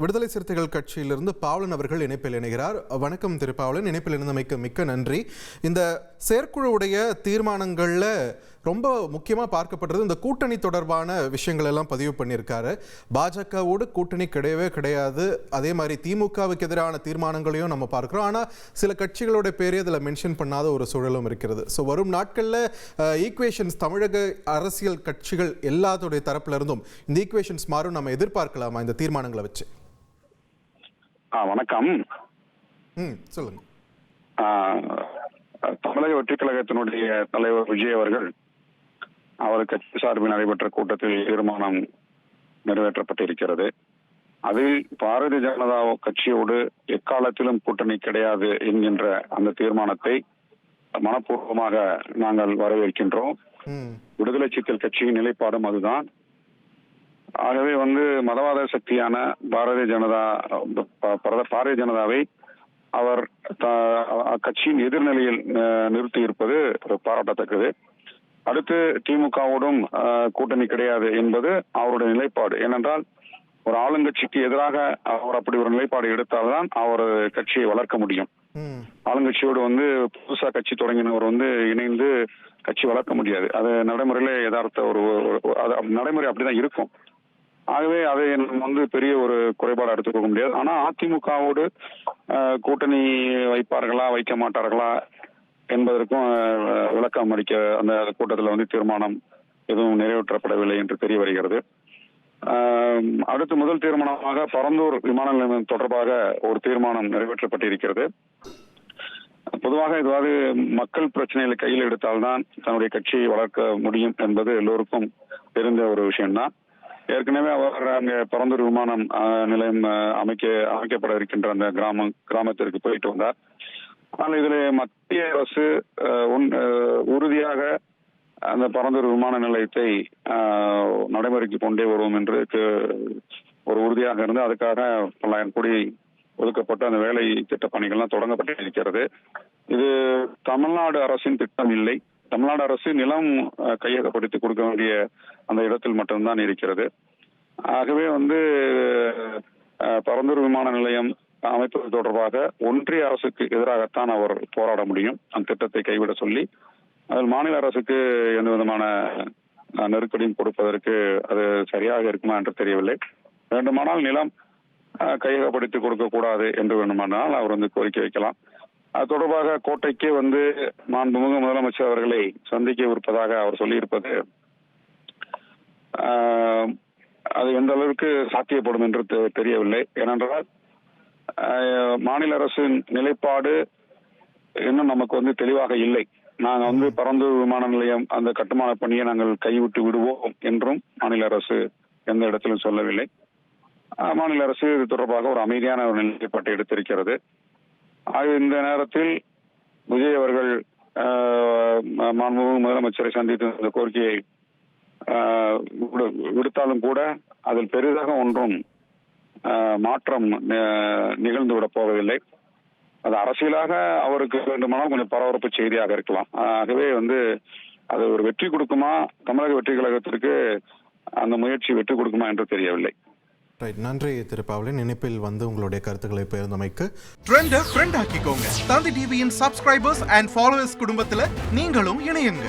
விடுதலை சிறுத்தைகள் கட்சியிலிருந்து பாவலன் அவர்கள் இணைப்பில் இணைகிறார். வணக்கம் திரு பாவலன், இணைப்பில் இருந்தமைக்கு மிக்க நன்றி. இந்த செயற்குழுவுடைய தீர்மானங்களில் ரொம்ப முக்கியமாக பார்க்கப்பட்டது இந்த கூட்டணி தொடர்பான விஷயங்கள் எல்லாம் பதிவு பண்ணியிருக்காரு. பாஜகவோடு கூட்டணி கிடையவே கிடையாது, அதே மாதிரி திமுகவுக்கு எதிரான தீர்மானங்களையும் நம்ம பார்க்குறோம். ஆனால் சில கட்சிகளோட பேரே அதில் மென்ஷன் பண்ணாத ஒரு சூழலும் இருக்கிறது. ஸோ வரும் நாட்களில் ஈக்குவேஷன்ஸ் தமிழக அரசியல் கட்சிகள் எல்லாத்துடைய தரப்புல இருந்தும் இந்த ஈக்குவேஷன்ஸ் மாறும் நம்ம எதிர்பார்க்கலாமா இந்த தீர்மானங்களை வச்சு? வணக்கம். சொல்லுங்க. தமிழக வெற்றி கழகத்தினுடைய தலைவர் விஜய் அவர்கள் அவர் கட்சி சார்பில் நடைபெற்ற கூட்டத்தில் தீர்மானம் நிறைவேற்றப்பட்டிருக்கிறது. அதில் பாரதிய ஜனதா கட்சியோடு எக்காலத்திலும் கூட்டணி கிடையாது என்கின்ற அந்த தீர்மானத்தை மனப்பூர்வமாக நாங்கள் வரவேற்கின்றோம். விடுதலை சிறுத்தைகள் கட்சியின் நிலைப்பாடும் அதுதான். ஆகவே மதவாத சக்தியான பாரதிய ஜனதாவை அவர் கட்சியின் எதிர்நிலையில் நிறுத்தி இருப்பது பாராட்டத்தக்கது. அடுத்து திமுகவோடும் கூட்டணி கிடையாது என்பது அவருடைய நிலைப்பாடு. ஏனென்றால் ஒரு ஆளுங்கட்சிக்கு எதிராக அவர் அப்படி ஒரு நிலைப்பாடு எடுத்தால்தான் அவர் கட்சியை வளர்க்க முடியும். ஆளுங்கட்சியோடு புதுசா கட்சி தொடங்கினவர் இணைந்து கட்சி வளர்க்க முடியாது. அது நடைமுறையில யதார்த்த ஒரு நடைமுறை அப்படிதான் இருக்கும். ஆகவே அதை பெரிய ஒரு குறைபாடு எடுத்துக்க முடியாது. ஆனா அதிமுகவோடு கூட்டணி வைப்பார்களா வைக்க மாட்டார்களா என்பதற்கும் விளக்கம் அளிக்க அந்த கூட்டத்தில் தீர்மானம் எதுவும் நிறைவேற்றப்படவில்லை என்று தெரிய வருகிறது. அடுத்து முதல் தீர்மானமாக பரந்தூர் விமான நிலையம் தொடர்பாக ஒரு தீர்மானம் நிறைவேற்றப்பட்டிருக்கிறது. பொதுவாக இதுவாது மக்கள் பிரச்சனைகளை கையில் எடுத்தால்தான் தன்னுடைய கட்சியை வளர்க்க முடியும் என்பது எல்லோருக்கும் தெரிந்த ஒரு விஷயம்தான். ஏற்கனவே அவர் அங்கே பரந்தூர் விமானம் நிலையம் அமைக்கப்பட இருக்கின்ற அந்த கிராமத்திற்கு போயிட்டு வந்தார். ஆனால் இதில் மத்திய அரசு உறுதியாக அந்த பரந்தூர் விமான நிலையத்தை நடைமுறைக்கு கொண்டே வருவோம் என்று ஒரு உறுதியாக இருந்து அதுக்காக 9,000 கோடி ஒதுக்கப்பட்டு அந்த வேலை திட்ட பணிகள்லாம் தொடங்கப்பட்டு இருக்கிறது. இது தமிழ்நாடு அரசின் திட்டம் இல்லை. தமிழ்நாடு அரசு நிலம் கையகப்படுத்தி கொடுக்க வேண்டிய அந்த இடத்தில் மட்டும்தான் இருக்கிறது. ஆகவே பரந்தூர் விமான நிலையம் அமைப்பது தொடர்பாக ஒன்றிய அரசுக்கு எதிராகத்தான் அவர் போராட முடியும். அந்த திட்டத்தை கைவிட சொல்லி அதில் மாநில அரசுக்கு எந்த விதமான நெருக்கடியும் கொடுப்பதற்கு அது சரியாக இருக்குமா என்று தெரியவில்லை. வேண்டுமானால் நிலம் கையகப்படுத்தி கொடுக்க கூடாது என்று வேண்டுமானால் அவர் கோரிக்கை வைக்கலாம். அது தொடர்பாக கோட்டைக்கு மாண்புமிகு முதலமைச்சர் அவர்களை சந்திக்க இருப்பதாக அவர் சொல்லியிருப்பது அது எந்த அளவிற்கு சாத்தியப்படும் என்று தெரியவில்லை. ஏனென்றால் மாநில அரசின் நிலைப்பாடு இன்னும் நமக்கு தெளிவாக இல்லை. நாங்க பரந்தூர் விமான நிலையம் அந்த கட்டுமான பணியை நாங்கள் கைவிட்டு விடுவோம் என்றும் மாநில அரசு எந்த இடத்திலும் சொல்லவில்லை. மாநில அரசு இது தொடர்பாக ஒரு அமைதியான ஒரு நிலைப்பாட்டை எடுத்திருக்கிறது. இந்த நேரத்தில் விஜய் அவர்கள் மாண்புமிகு முதலமைச்சரை சந்தித்து இந்த கோரிக்கையை விடுத்தாலும் கூட அதில் பெரிதாக ஒன்றும் மாற்றம் நிகழ்ந்துவிட போவதில்லை. அது அரசியலாக அவருக்கு வேண்டுமானால் கொஞ்சம் பரபரப்பு செய்தியாக இருக்கலாம். ஆகவே அது ஒரு வெற்றி கொடுக்குமா, தமிழக வெற்றி கழகத்திற்கு அந்த முயற்சி வெற்றி கொடுக்குமா என்று தெரியவில்லை. நன்றி திரு பாவலன், இணைப்பில் உங்களுடைய கருத்துக்களை பகிர்ந்தமைக்கு. ட்ரெண்டை ஃப்ரெண்ட் ஆக்கிக்கோங்க. தந்தி டிவியின் சப்ஸ்கிரைபர்ஸ் அண்ட் ஃபாலோவர்ஸ் குடும்பத்தில் நீங்களும் இணையுங்க.